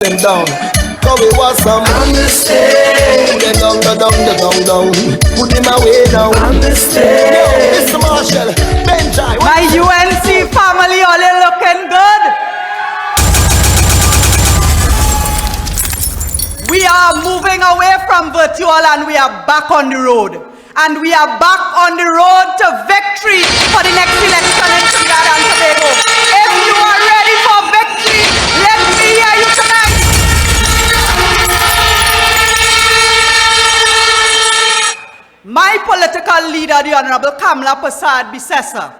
them down. Cause it was some mistake. Put them down. Put him away now. Mistake. Yo, Mr. Marshall, Benjai. My UNC family, all you looking good? We are moving away from virtual and we are back on the road. And we are back on the road to victory for the next election in Trinidad and Tobago. If you are ready for victory, let me hear you tonight. My political leader, the Honorable Kamala Prasad Bisesa,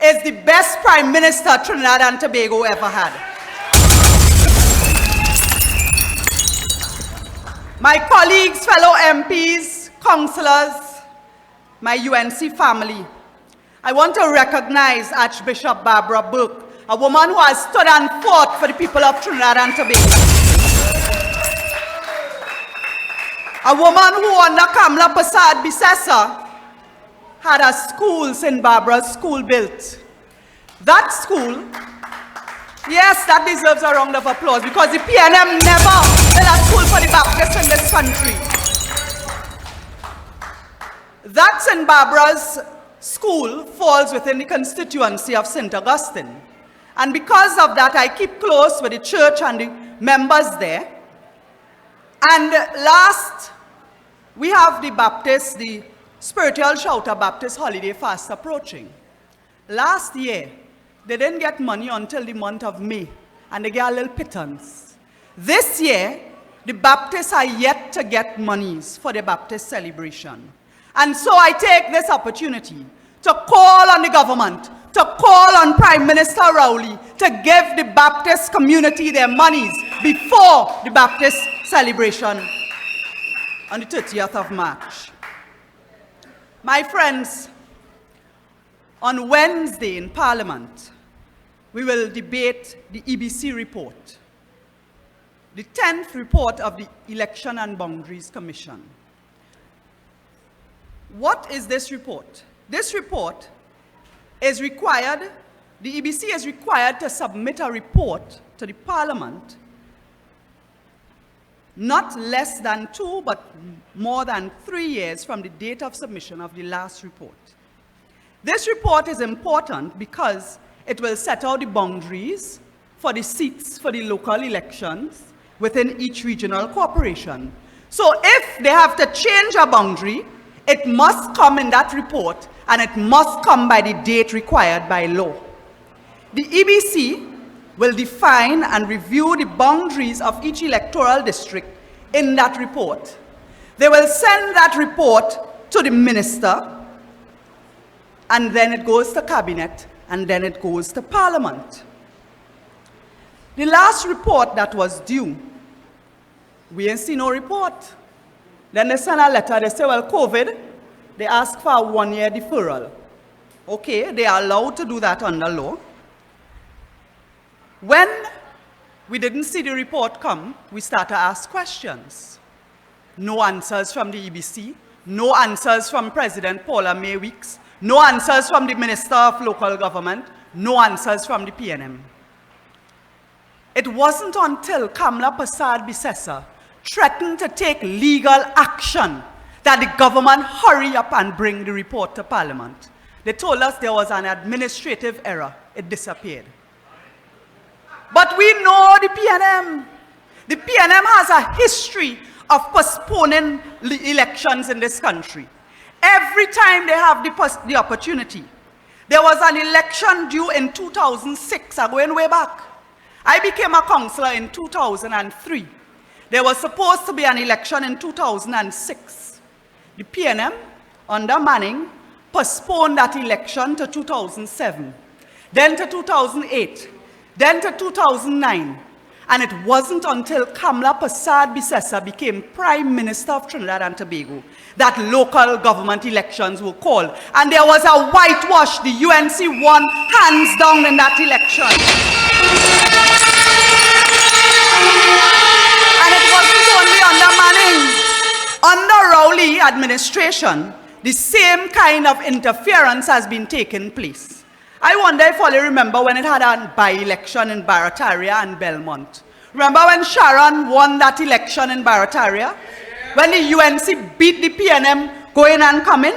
is the best Prime Minister Trinidad and Tobago ever had. My colleagues, fellow MPs, councillors, my UNC family, I want to recognize Archbishop Barbara Burke, a woman who has stood and fought for the people of Trinidad and Tobago. A woman who, under Kamala Prasad Bisesa, had a school, St. Barbara's School, built. That school, yes, that deserves a round of applause because the PNM never built a school for the Baptists in this country. That St. Barbara's School falls within the constituency of St. Augustine. And because of that, I keep close with the church and the members there. And last, we have the Baptist, the Spiritual Shouter Baptist Holiday Fast approaching. Last year, they didn't get money until the month of May, and they get a little pittance. This year, the Baptists are yet to get monies for the Baptist celebration. And so I take this opportunity to call on the government, to call on Prime Minister Rowley to give the Baptist community their monies before the Baptist celebration on the 30th of March. My friends, on Wednesday in Parliament, we will debate the EBC report, the 10th report of the Election and Boundaries Commission. What is this report? This report is required, the EBC is required to submit a report to the Parliament not less than 2, but more than 3 years from the date of submission of the last report. This report is important because it will set out the boundaries for the seats for the local elections within each regional corporation. So if they have to change a boundary, it must come in that report and it must come by the date required by law. The EBC will define and review the boundaries of each electoral district in that report. They will send that report to the minister, and then it goes to cabinet, and then it goes to Parliament. The last report that was due, we ain't seen no report. Then they send a letter, they say, well, COVID, they ask for a 1-year deferral. Okay, they are allowed to do that under law. When we didn't see the report come, we start to ask questions. No answers from the EBC, no answers from President Paula May Weeks, no answers from the Minister of Local Government, no answers from the PNM. It wasn't until Kamala Prasad Bisesa threatened to take legal action that the government hurry up and bring the report to Parliament. They told us there was an administrative error. It disappeared. But we know the PNM. The PNM has a history of postponing elections in this country. Every time they have the opportunity. There was an election due in 2006, I'm going way back. I became a councillor in 2003. There was supposed to be an election in 2006. The PNM, under Manning, postponed that election to 2007, then to 2008, then to 2009. And it wasn't until Kamala Prasad Bisesa became Prime Minister of Trinidad and Tobago that local government elections were called. And there was a whitewash. The UNC won hands down in that election. And it wasn't only under Manning. Under Rowley administration, the same kind of interference has been taking place. I wonder if all you remember when it had a by-election in Barataria and Belmont, Remember when Sharon won that election in Barataria? When the UNC beat the PNM going and coming?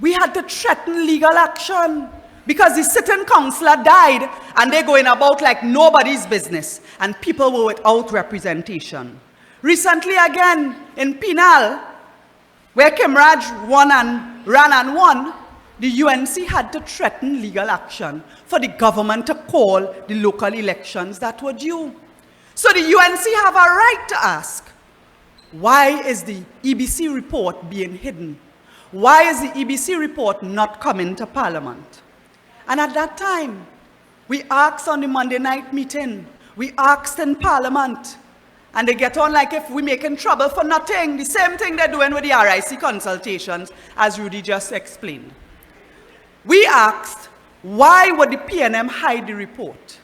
We had to threaten legal action because the sitting councillor died and they're going about like nobody's business and people were without representation. Recently again in Penal, where Kimraj won and ran and won, the UNC had to threaten legal action for the government to call the local elections that were due. So the UNC have a right to ask, why is the EBC report being hidden? Why is the EBC report not coming to Parliament? And at that time, we asked on the Monday night meeting, we asked in Parliament, and they get on like if we're making trouble for nothing. The same thing they're doing with the RIC consultations, as Rudy just explained. We asked, why would the PNM hide the report?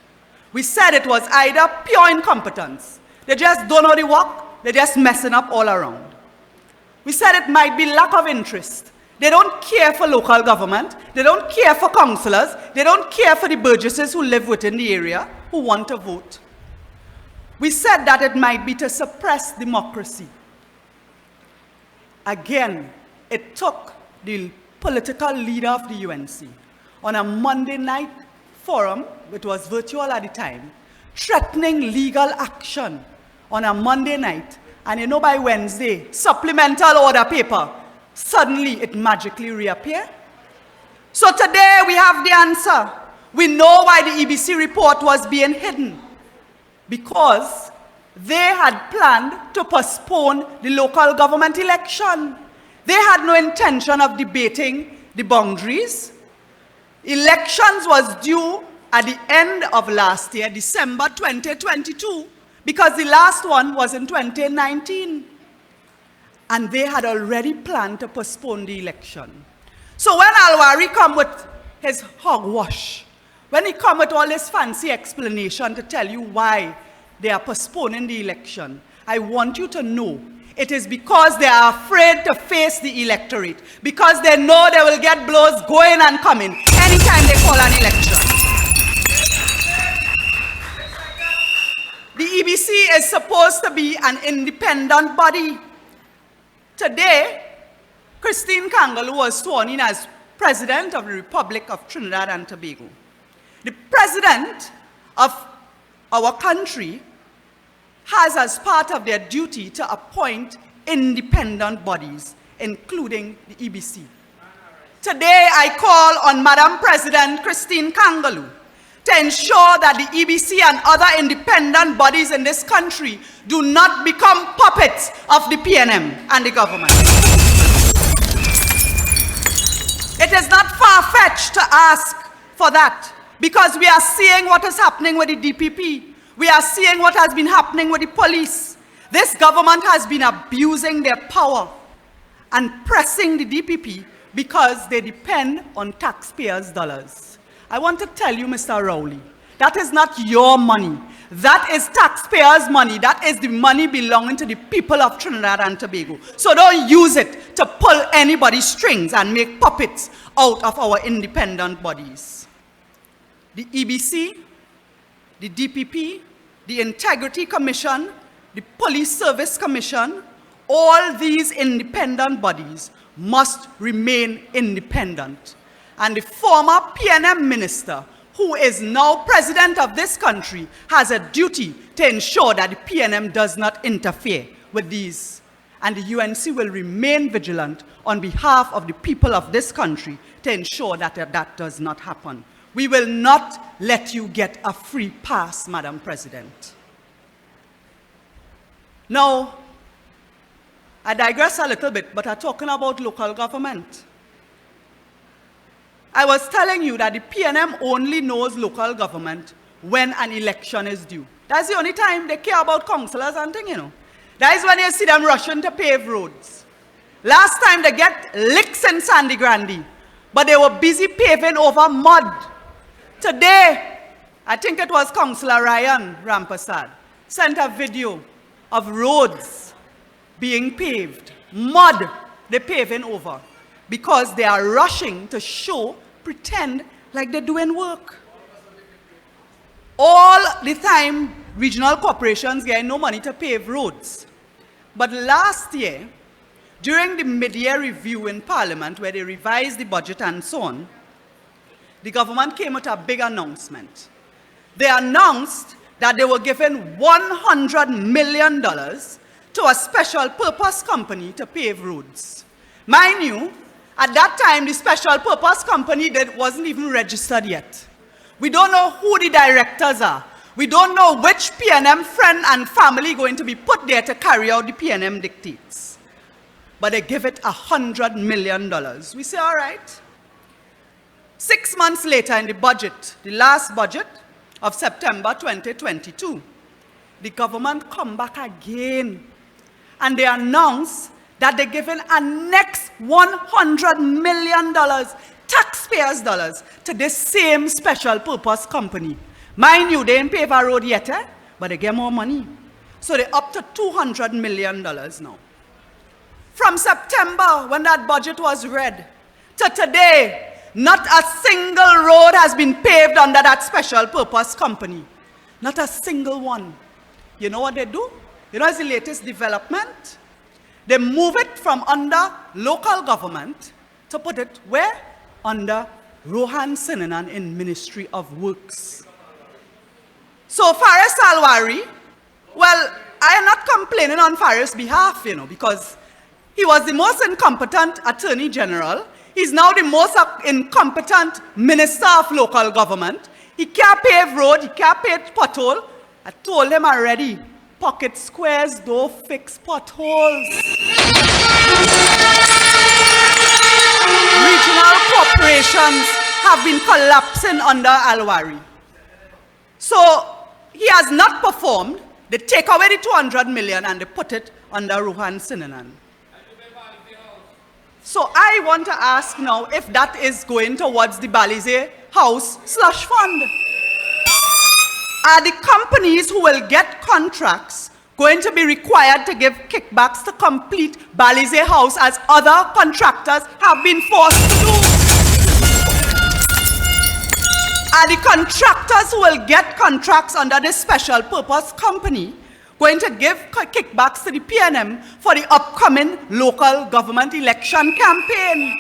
We said it was either pure incompetence. They just don't know the work, they're just messing up all around. We said it might be lack of interest. They don't care for local government, they don't care for councillors, they don't care for the burgesses who live within the area who want to vote. We said that it might be to suppress democracy. Again, it took the political leader of the UNC on a Monday night forum, it was virtual at the time, threatening legal action on a Monday night. And you know by Wednesday, supplemental order paper, suddenly it magically reappeared. So today we have the answer. We know why the EBC report was being hidden. Because they had planned to postpone the local government election. They had no intention of debating the boundaries. Elections was due at the end of last year, December 2022, because the last one was in 2019. And they had already planned to postpone the election. So when Alwari come with his hogwash, when he come with all this fancy explanation to tell you why they are postponing the election, I want you to know it is because they are afraid to face the electorate, because they know they will get blows going and coming anytime they call an election. The EBC is supposed to be an independent body. Today, Christine Kangaloo was sworn in as President of the Republic of Trinidad and Tobago. The President of our country has as part of their duty to appoint independent bodies, including the EBC. Today, I call on Madam President Christine Kangaloo to ensure that the EBC and other independent bodies in this country do not become puppets of the PNM and the government. It is not far-fetched to ask for that, because we are seeing what is happening with the DPP. We are seeing what has been happening with the police. This government has been abusing their power and pressing the DPP because they depend on taxpayers' dollars. I want to tell you, Mr. Rowley, that is not your money. That is taxpayers' money. That is the money belonging to the people of Trinidad and Tobago. So don't use it to pull anybody's strings and make puppets out of our independent bodies. The EBC, the DPP, the Integrity Commission, the Police Service Commission, all these independent bodies must remain independent. And the former PNM minister, who is now president of this country, has a duty to ensure that the PNM does not interfere with these. And the UNC will remain vigilant on behalf of the people of this country to ensure that that does not happen. We will not let you get a free pass, Madam President. Now, I digress a little bit, but I'm talking about local government. I was telling you that the PNM only knows local government when an election is due. That's the only time they care about councillors and things, you know. That is when you see them rushing to pave roads. Last time they get licks in Sandy Grande, but they were busy paving over mud. Today, I think it was Councillor Ryan Rampasad, sent a video of roads being paved, mud they're paving over, because they are rushing to show, pretend like they're doing work. All the time, regional corporations get no money to pave roads. But last year, during the mid-year review in Parliament, where they revised the budget and so on, the government came with a big announcement. They announced that they were giving $100 million to a special purpose company to pave roads. Mind you, at that time, the special purpose company wasn't even registered yet. We don't know who the directors are. We don't know which PNM friend and family going to be put there to carry out the PNM dictates. But they give it $100 million. We say, all right. 6 months later in the budget, the last budget of September 2022, the government come back again and they announce that they're giving a next $100 million, taxpayers' dollars, to this same special purpose company. Mind you, they didn't pave a road yet, but they get more money. So they're up to $200 million now. From September, when that budget was read, to today, not a single road has been paved under that special purpose company. Not a single one. You know what they do? You know what's the latest development? They move it from under local government to put it where? Under Rohan Sinanan in Ministry of Works. So Faris Alwari, well, I am not complaining on Faris' behalf, because he was the most incompetent Attorney General. He's now the most incompetent Minister of Local Government. He can't pave road, he can't pave pothole. I told him already, pocket squares don't fix potholes. Regional corporations have been collapsing under Alwari. So he has not performed. They take away the $200 million and they put it under Rohan Sinanan. So I want to ask now if that is going towards the Balize House slush fund. Are the companies who will get contracts going to be required to give kickbacks to complete Balize House as other contractors have been forced to do? Are the contractors who will get contracts under this special purpose company going to give kickbacks to the PNM for the upcoming local government election campaign?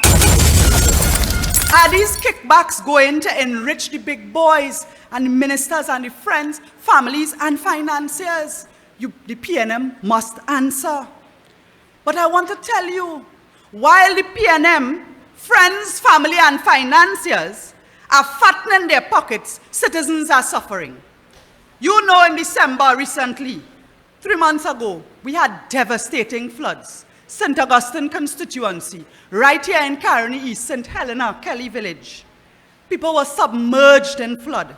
Are these kickbacks going to enrich the big boys and the ministers and the friends, families and financiers? The PNM must answer. But I want to tell you, while the PNM, friends, family and financiers are fattening their pockets, citizens are suffering. You know, in December recently, 3 months ago, we had devastating floods. St. Augustine constituency, right here in Caroni East, St. Helena, Kelly Village. People were submerged in flood.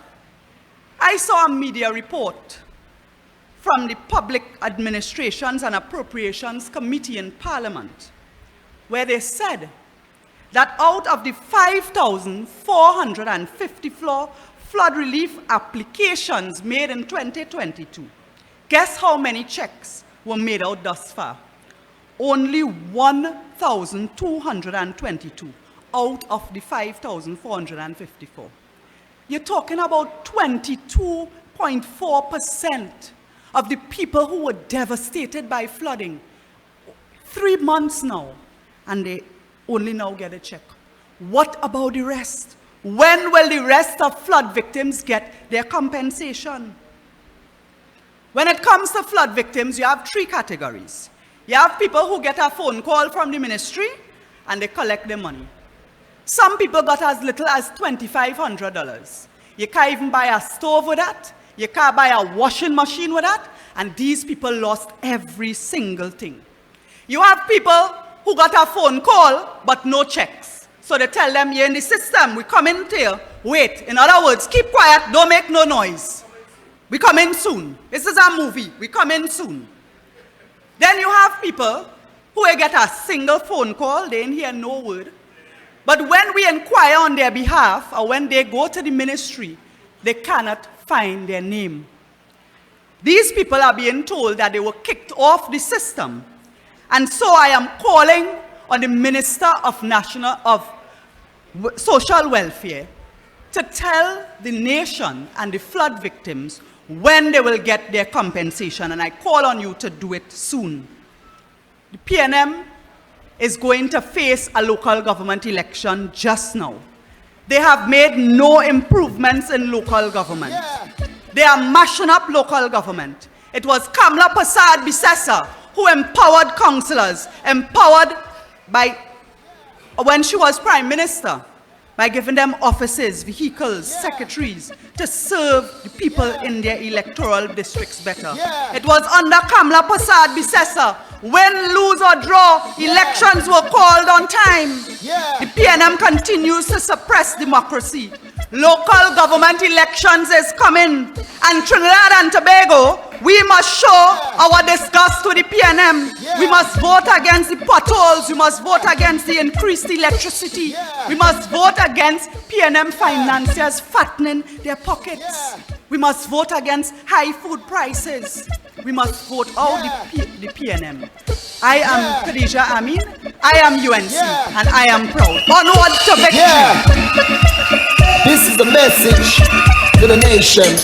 I saw a media report from the Public Administrations and Appropriations Committee in Parliament, where they said that out of the 5,454 flood relief applications made in 2022, guess how many checks were made out thus far? Only 1,222 out of the 5,454. You're talking about 22.4% of the people who were devastated by flooding. 3 months now, and they only now get a check. What about the rest? When will the rest of flood victims get their compensation? When it comes to flood victims, you have 3 categories. You have people who get a phone call from the ministry and they collect their money. Some people got as little as $2,500. You can't even buy a stove with that. You can't buy a washing machine with that. And these people lost every single thing. You have people who got a phone call but no checks. So they tell them, you're in the system, we come in here. Wait, in other words, keep quiet, don't make no noise. We come in soon. This is a movie, we come in soon. Then you have people who will get a single phone call, they didn't hear no word. But when we inquire on their behalf, or when they go to the ministry, they cannot find their name. These people are being told that they were kicked off the system. And so I am calling on the Minister of Social Welfare to tell the nation and the flood victims when they will get their compensation, and I call on you to do it soon. The PNM is going to face a local government election just now. They have made no improvements in local government. Yeah. They are mashing up local government. It was Kamla Prasad Bisesa who empowered councillors, empowered by, when she was Prime Minister, by giving them offices, vehicles, secretaries to serve the people in their electoral districts better. Yeah. It was under Kamla Prasad Bisesa, win, lose or draw, elections were called on time. Yeah. The PNM continues to suppress democracy. Local government elections is coming, and Trinidad and Tobago, we must show our disgust to the PNM. Yeah. We must vote against the potholes. We must vote against the increased electricity. Yeah. We must vote against PNM financiers fattening their pockets. Yeah. We must vote against high food prices. We must vote out the PNM. I am Khadijah Ameen. I am UNC, and I am proud. Onward to victory. Yeah. This is the message to the nation.